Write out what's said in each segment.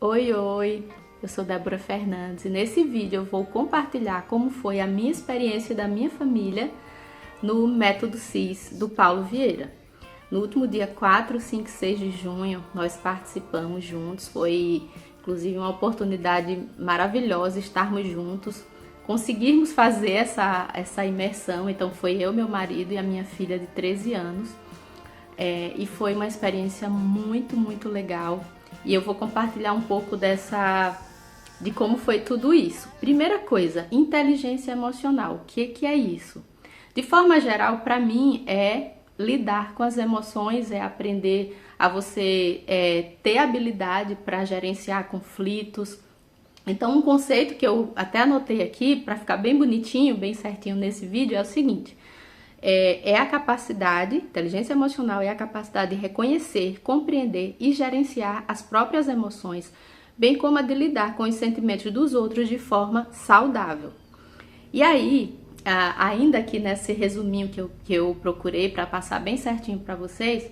Oi, oi! Eu sou Débora Fernandes e nesse vídeo eu vou compartilhar como foi a minha experiência e da minha família no Método CIS do Paulo Vieira. No último dia 4, 5 e 6 de junho nós participamos juntos, foi inclusive uma oportunidade maravilhosa estarmos juntos, conseguirmos fazer essa imersão. Então foi eu, meu marido e a minha filha de 13 anos. E foi uma experiência muito legal. E eu vou compartilhar um pouco de como foi tudo isso. Primeira coisa, inteligência emocional. O que é isso? De forma geral, para mim, é lidar com as emoções, é aprender a você ter habilidade para gerenciar conflitos. Então, um conceito que eu até anotei aqui, para ficar bem bonitinho, bem certinho nesse vídeo, é o seguinte: é a capacidade, inteligência emocional é a capacidade de reconhecer, compreender e gerenciar as próprias emoções, bem como a de lidar com os sentimentos dos outros de forma saudável. E aí, ainda aqui nesse resuminho que eu procurei para passar bem certinho para vocês,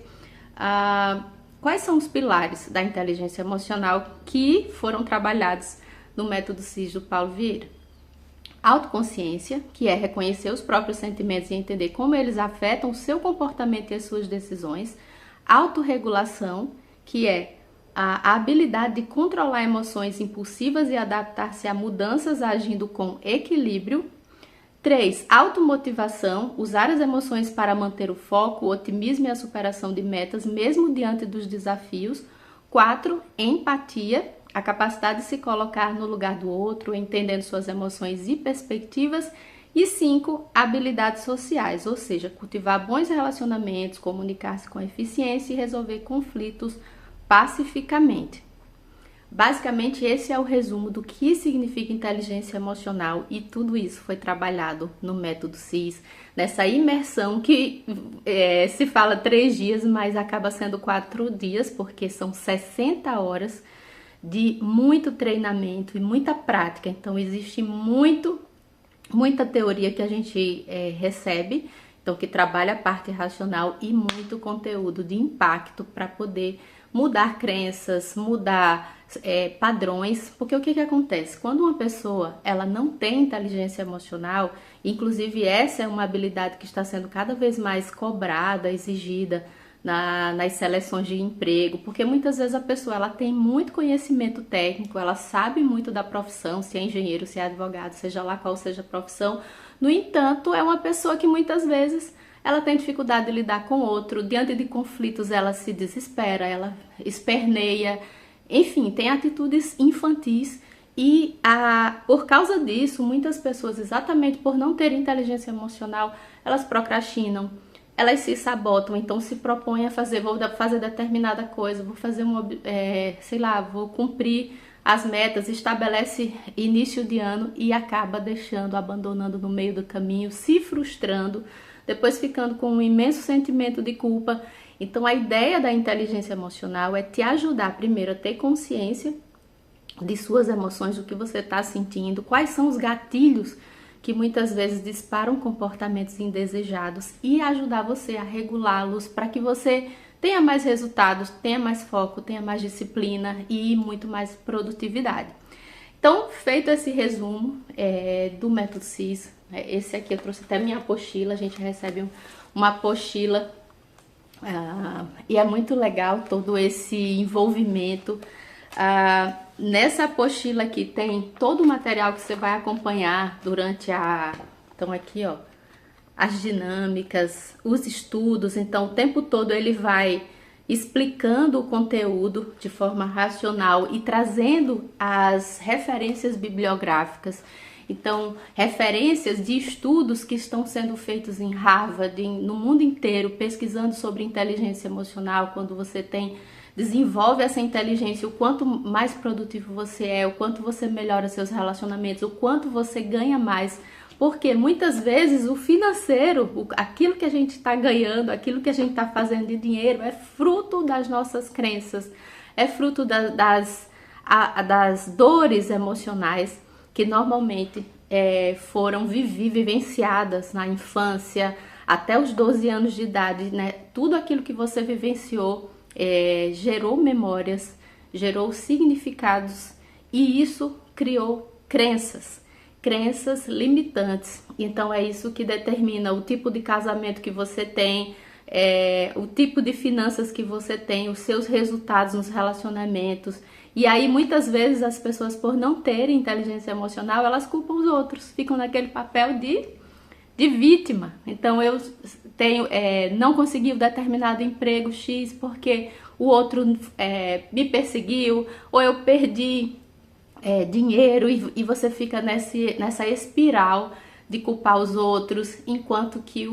quais são os pilares da inteligência emocional que foram trabalhados no método CIS do Paulo Vieira? Autoconsciência, que é reconhecer os próprios sentimentos e entender como eles afetam o seu comportamento e as suas decisões. Autorregulação, que é a habilidade de controlar emoções impulsivas e adaptar-se a mudanças agindo com equilíbrio. 3. Automotivação, usar as emoções para manter o foco, o otimismo e a superação de metas, mesmo diante dos desafios. 4. Empatia, a capacidade de se colocar no lugar do outro, entendendo suas emoções e perspectivas. E 5, habilidades sociais, ou seja, cultivar bons relacionamentos, comunicar-se com eficiência e resolver conflitos pacificamente. Basicamente, esse é o resumo do que significa inteligência emocional, e tudo isso foi trabalhado no método CIS, nessa imersão que se fala 3 dias, mas acaba sendo 4 dias, porque são 60 horas de muito treinamento e muita prática. Então existe muita teoria que a gente recebe, então que trabalha a parte racional, e muito conteúdo de impacto para poder mudar crenças, mudar padrões. Porque o que acontece? Quando uma pessoa ela não tem inteligência emocional, inclusive essa é uma habilidade que está sendo cada vez mais cobrada, exigida nas seleções de emprego, porque muitas vezes a pessoa ela tem muito conhecimento técnico, ela sabe muito da profissão, se é engenheiro, se é advogado, seja lá qual seja a profissão. No entanto, é uma pessoa que muitas vezes ela tem dificuldade de lidar com o outro, diante de conflitos ela se desespera, ela esperneia, enfim, tem atitudes infantis. E por causa disso, muitas pessoas, exatamente por não ter inteligência emocional, elas procrastinam, elas se sabotam, então se propõem a fazer, vou fazer determinada coisa, vou fazer vou cumprir as metas, estabelece início de ano e acaba deixando, abandonando no meio do caminho, se frustrando, depois ficando com um imenso sentimento de culpa. Então a ideia da inteligência emocional é te ajudar primeiro a ter consciência de suas emoções, do que você está sentindo, quais são os gatilhos que muitas vezes disparam comportamentos indesejados, e ajudar você a regulá-los para que você tenha mais resultados, tenha mais foco, tenha mais disciplina e muito mais produtividade. Então, feito esse resumo do método CIS, esse aqui eu trouxe até minha apostila, a gente recebe uma apostila e é muito legal todo esse envolvimento. Nessa apostila aqui tem todo o material que você vai acompanhar durante então aqui ó, as dinâmicas, os estudos. Então o tempo todo ele vai explicando o conteúdo de forma racional e trazendo as referências bibliográficas. Então, referências de estudos que estão sendo feitos em Harvard, no mundo inteiro, pesquisando sobre inteligência emocional. Quando você desenvolve essa inteligência, o quanto mais produtivo você é, o quanto você melhora seus relacionamentos, o quanto você ganha mais. Porque muitas vezes o financeiro, aquilo que a gente está ganhando, aquilo que a gente está fazendo de dinheiro, é fruto das nossas crenças, é fruto das dores emocionais que normalmente foram vivenciadas na infância, até os 12 anos de idade, né? Tudo aquilo que você vivenciou gerou memórias gerou significados e isso criou crenças limitantes. Então é isso que determina o tipo de casamento que você tem, o tipo de finanças que você tem, os seus resultados nos relacionamentos. E aí muitas vezes as pessoas, por não terem inteligência emocional, elas culpam os outros, ficam naquele papel de vítima. Então eu não consegui um determinado emprego X porque o outro me perseguiu, ou eu perdi dinheiro, e você fica nessa espiral de culpar os outros, enquanto que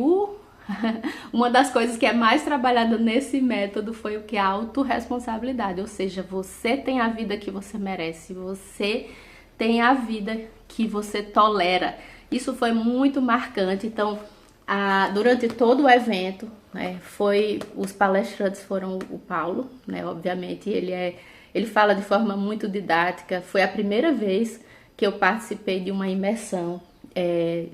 uma das coisas que é mais trabalhada nesse método foi o que? A autorresponsabilidade, ou seja, você tem a vida que você merece, você tem a vida que você tolera. Isso foi muito marcante. Então, durante todo o evento, né, os palestrantes foram o Paulo, né, obviamente, ele fala de forma muito didática. Foi a primeira vez que eu participei de uma imersão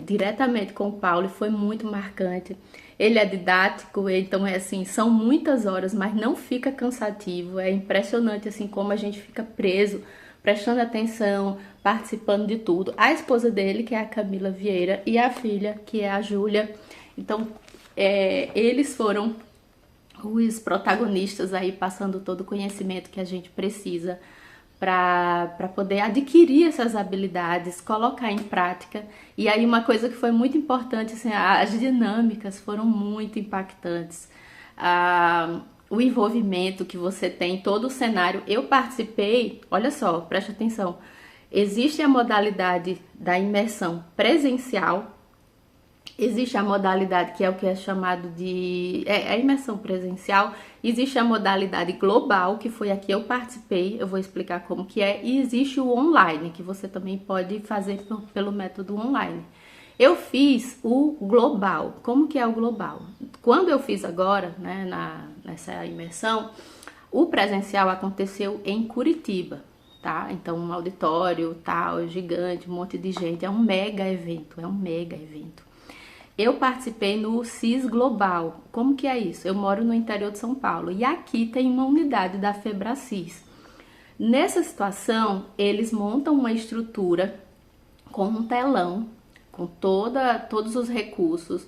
diretamente com o Paulo e foi muito marcante. Ele é didático, então assim, são muitas horas, mas não fica cansativo. É impressionante assim como a gente fica preso, prestando atenção, participando de tudo. A esposa dele, que é a Camila Vieira, e a filha, que é a Júlia. Então, eles foram os protagonistas aí, passando todo o conhecimento que a gente precisa para poder adquirir essas habilidades, colocar em prática. E aí uma coisa que foi muito importante, assim, as dinâmicas foram muito impactantes. O envolvimento que você tem, todo o cenário. Eu participei, olha só, preste atenção, existe a modalidade da imersão presencial, existe a modalidade que é o que é chamado de a imersão presencial, existe a modalidade global, que foi a que eu participei, eu vou explicar como que é, e existe o online, que você também pode fazer pelo método online. Eu fiz o global. Como que é o global? Quando eu fiz agora, né, nessa imersão, o presencial aconteceu em Curitiba, tá? Então um auditório tal, gigante, um monte de gente, é um mega evento. Eu participei no CIS Global. Como que é isso? Eu moro no interior de São Paulo e aqui tem uma unidade da Febracis. Nessa situação, eles montam uma estrutura com um telão, com todos os recursos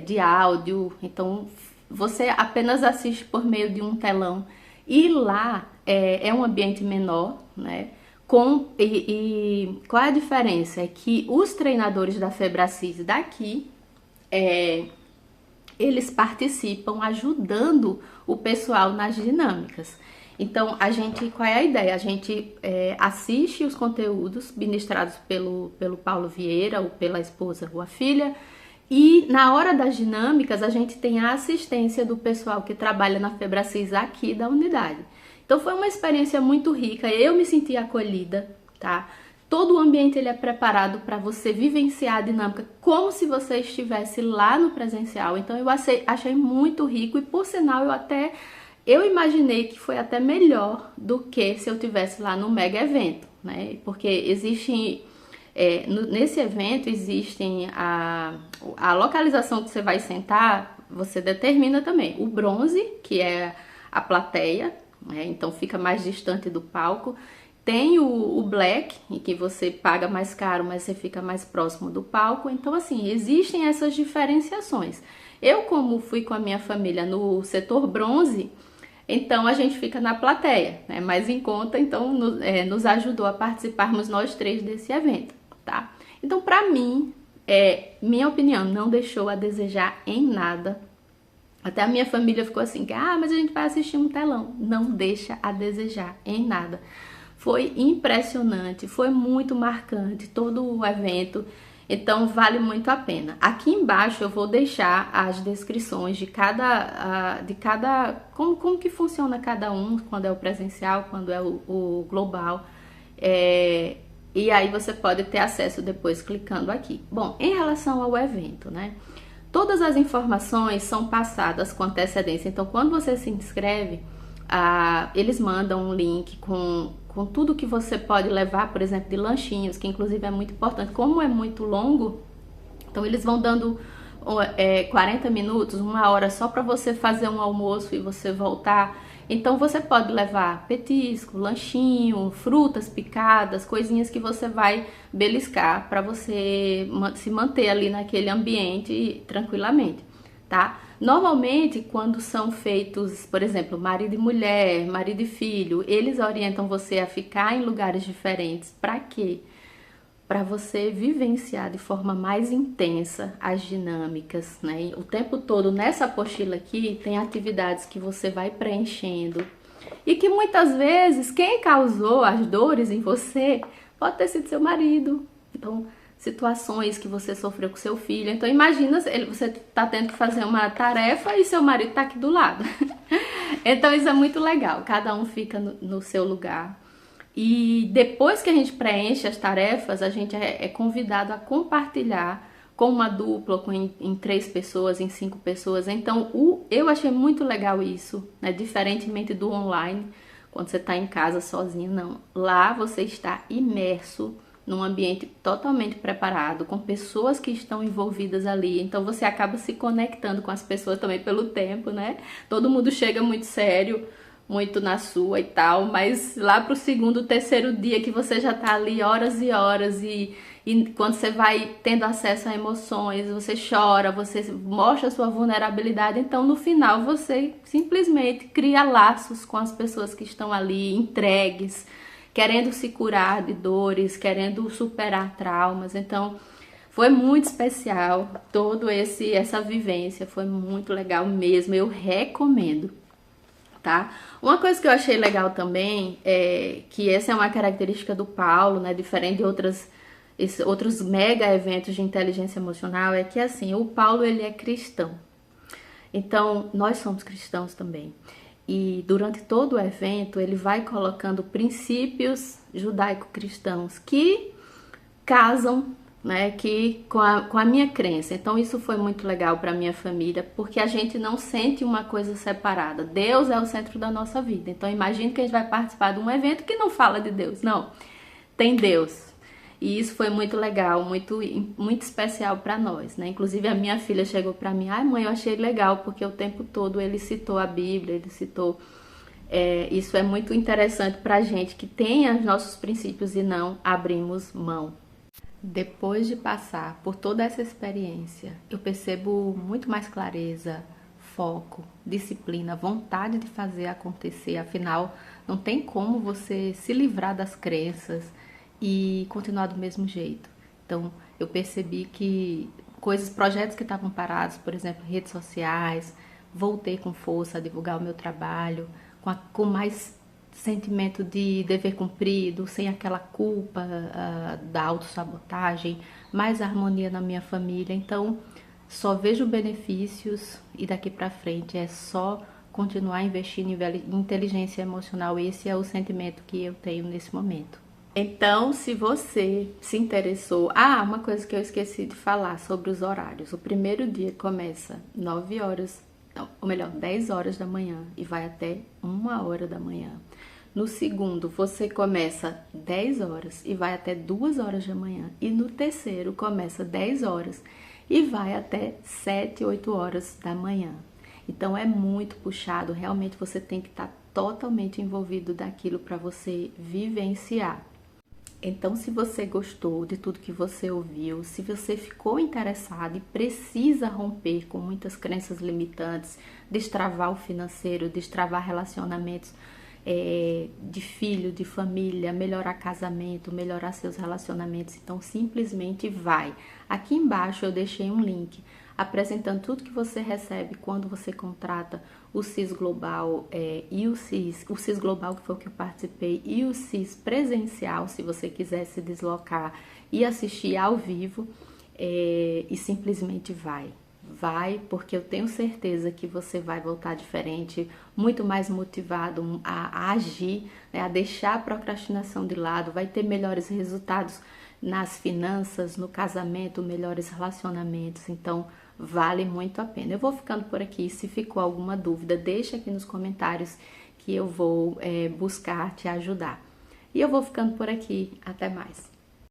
de áudio. Então, você apenas assiste por meio de um telão. E lá é um ambiente menor, né? Qual é a diferença? É que os treinadores da Febracis daqui, eles participam ajudando o pessoal nas dinâmicas. Então, qual é a ideia? A gente assiste os conteúdos ministrados pelo Paulo Vieira, ou pela esposa ou a filha, e na hora das dinâmicas a gente tem a assistência do pessoal que trabalha na Febracis aqui da unidade. Então foi uma experiência muito rica, eu me senti acolhida, tá? Todo o ambiente ele é preparado para você vivenciar a dinâmica como se você estivesse lá no presencial. Então eu achei muito rico e, por sinal, eu imaginei que foi até melhor do que se eu tivesse lá no mega evento, né? Porque nesse evento existem a localização que você vai sentar, você determina também. O bronze, que é a plateia, né? Então fica mais distante do palco. Tem o black, em que você paga mais caro, mas você fica mais próximo do palco. Então, assim, existem essas diferenciações. Eu, como fui com a minha família no setor bronze, então a gente fica na plateia, né? Mais em conta, então nos ajudou a participarmos nós três desse evento, tá? Então, pra mim, minha opinião, não deixou a desejar em nada. Até a minha família ficou assim, mas a gente vai assistir um telão. Não deixa a desejar em nada. Foi impressionante, foi muito marcante todo o evento, então vale muito a pena. Aqui embaixo eu vou deixar as descrições de como que funciona cada um, quando é o presencial, quando é o global, e aí você pode ter acesso depois clicando aqui. Bom, em relação ao evento, né? Todas as informações são passadas com antecedência, então quando você se inscreve, eles mandam um link com tudo que você pode levar, por exemplo, de lanchinhos, que inclusive é muito importante. Como é muito longo, então eles vão dando 40 minutos, 1 hora só para você fazer um almoço e você voltar. Então você pode levar petisco, lanchinho, frutas picadas, coisinhas que você vai beliscar para você se manter ali naquele ambiente tranquilamente, tá? Normalmente, quando são feitos, por exemplo, marido e mulher, marido e filho, eles orientam você a ficar em lugares diferentes. Para quê? Para você vivenciar de forma mais intensa as dinâmicas, né? O tempo todo nessa apostila aqui tem atividades que você vai preenchendo e que muitas vezes quem causou as dores em você pode ter sido seu marido. Então, situações que você sofreu com seu filho. Então, imagina você tá tendo que fazer uma tarefa e seu marido tá aqui do lado. Então, isso é muito legal. Cada um fica no seu lugar. E depois que a gente preenche as tarefas, a gente é convidado a compartilhar com uma dupla, em 3 pessoas, em 5 pessoas. Então, eu achei muito legal isso, né? Diferentemente do online, quando você está em casa sozinho, não. Lá você está imerso num ambiente totalmente preparado, com pessoas que estão envolvidas ali. Então, você acaba se conectando com as pessoas também pelo tempo, né? Todo mundo chega muito sério, muito na sua e tal, mas lá pro segundo, terceiro dia que você já tá ali horas e horas e quando você vai tendo acesso a emoções, você chora, você mostra a sua vulnerabilidade, então no final você simplesmente cria laços com as pessoas que estão ali, entregues, querendo se curar de dores, querendo superar traumas. Então foi muito especial essa vivência, foi muito legal mesmo, eu recomendo. Tá? Uma coisa que eu achei legal também é que essa é uma característica do Paulo, né, diferente de outros mega eventos de inteligência emocional, é que assim, o Paulo ele é cristão. Então, nós somos cristãos também. E durante todo o evento, ele vai colocando princípios judaico-cristãos que casam, né, com a minha crença. Então isso foi muito legal para minha família, porque a gente não sente uma coisa separada. Deus é o centro da nossa vida. Então imagine que a gente vai participar de um evento que não fala de Deus. Não, tem Deus. E isso foi muito legal, muito especial para nós, né? Inclusive a minha filha chegou para mim: ai mãe, eu achei legal, porque o tempo todo ele citou a Bíblia, ele citou... isso é muito interessante pra gente, que tem os nossos princípios e não abrimos mão. Depois de passar por toda essa experiência, eu percebo muito mais clareza, foco, disciplina, vontade de fazer acontecer. Afinal, não tem como você se livrar das crenças e continuar do mesmo jeito. Então, eu percebi que projetos que estavam parados, por exemplo, redes sociais, voltei com força a divulgar o meu trabalho, com mais sentimento de dever cumprido, sem aquela culpa da autossabotagem, mais harmonia na minha família. Então, só vejo benefícios e daqui para frente é só continuar investindo em inteligência emocional. Esse é o sentimento que eu tenho nesse momento. Então, se você se interessou... uma coisa que eu esqueci de falar sobre os horários. O primeiro dia começa 9 horas, ou melhor, 10 horas da manhã e vai até 1 hora da manhã. No segundo, você começa 10 horas e vai até 2 horas da manhã. E no terceiro, começa 10 horas e vai até 7, 8 horas da manhã. Então, é muito puxado. Realmente, você tem que estar totalmente envolvido daquilo para você vivenciar. Então, se você gostou de tudo que você ouviu, se você ficou interessado e precisa romper com muitas crenças limitantes, destravar o financeiro, destravar relacionamentos de filho, de família, melhorar casamento, melhorar seus relacionamentos, então simplesmente vai. Aqui embaixo eu deixei um link apresentando tudo que você recebe quando você contrata o CIS Global e o CIS Global, que foi o que eu participei, e o CIS presencial, se você quiser se deslocar e assistir ao vivo, e simplesmente vai. Vai, porque eu tenho certeza que você vai voltar diferente, muito mais motivado a agir, né, a deixar a procrastinação de lado, vai ter melhores resultados nas finanças, no casamento, melhores relacionamentos. Então, vale muito a pena. Eu vou ficando por aqui. Se ficou alguma dúvida, deixa aqui nos comentários que eu vou buscar te ajudar. E eu vou ficando por aqui. Até mais.